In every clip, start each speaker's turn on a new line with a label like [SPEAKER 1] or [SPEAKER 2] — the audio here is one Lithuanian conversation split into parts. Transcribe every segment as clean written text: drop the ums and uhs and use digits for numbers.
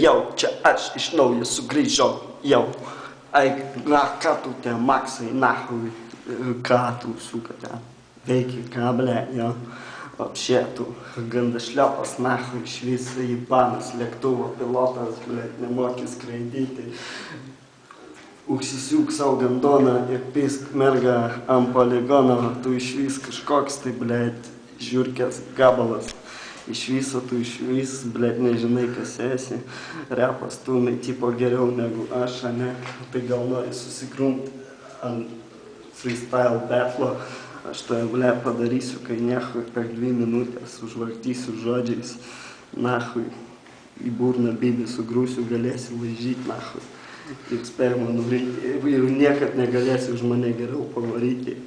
[SPEAKER 1] Jau, čia aš iš naujo sugrįžau, jau. Ką tu ten, Maksai, nahui, ką tu, suka, ten, veiki, ką, ble, jo. Вообще, tu gandas šliopas, nahui, išvis Japanas, lėktuvo pilotas, ble, nemoki skraidyti. Užsisiūk savo gandoną ir pisk mergą ant poligono, tu išvis kažkoks tai, ble, žiurkės gabalas. Iš viso tu išvis, ble, nežinai, kas esi. Repas tu, tipo, geriau negu aš, ne? Tai gal nori susigrumti ant freestyle battlo. Aš to, ble, padarysiu, kai nehui per 2 minutės užvartysiu žodžiais. Nahui, į burną bibį sugrūsiu, galėsi laižyti, nahui. Ir spėjama nuvaryti. Ir niekad negalėsi už mane geriau pavaryti.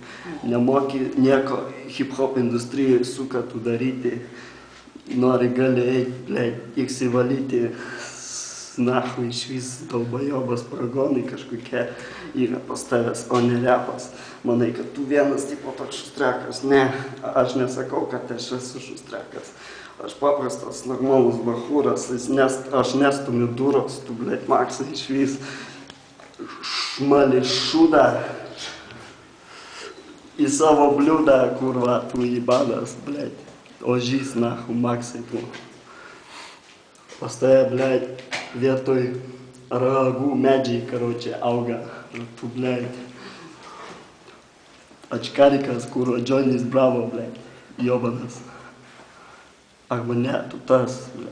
[SPEAKER 1] Nemoki nieko hip-hop industrijoje, suka, tu daryti. Nori gali eiti, ble, išsivalyti. Nahui, išvis dalbajobas paragonai kažkokie yra pas tavęs, o ne repas. Manai, kad tu vienas tipo toks šustrekas. Ne, aš nesakau, kad aš esu šustrekas. Aš paprastas, normalus bachūras, aš nestumiu duros, tu, ble, Maksai, išvis šmali šūdą į savo bliūdą, kurva, tu įbadas, ble. Ožys, nahu, Maksai, tu. Pas tave, ble, vietoj ragų medžiai, karočią, auga, tu, ble. Ačkarikas, kurva, Johnny's Bravo, ble, jobanas. Arba ne, tu tas, ble.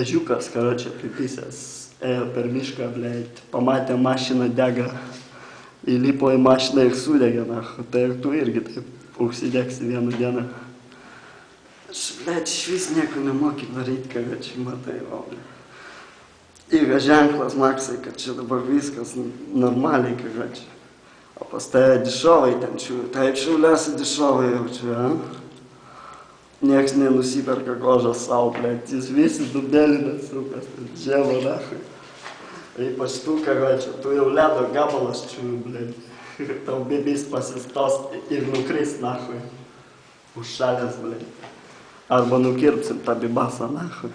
[SPEAKER 1] Ežiukas, karočią, pripisęs, ėjo per mišką, ble, pamatė mašiną dega, įlipo į mašiną ir sudegė, nahu. Tai ir tu irgi taip užsidegsi vieną dieną. Aš, ble, išvis nieko nemoki daryti, karočią, matai, o, ble. Yra ženklas, Maksai, kad čia dabar viskas normaliai, karočią. O pas tave dišovai ten čiūri, taip šiauliasi dišovai jau čia, a? Nieks nenusiperka kožas savo, ble, jis visi dubelinas, sukas, dževo, nahui. Ypač tu, karočią, tu jau ledo gabalas čiūri, ble. Tau bibis pasistos ir nukris, nahui. Užšalęs, ble. Arba nukirpsim tą bibasą, nahui.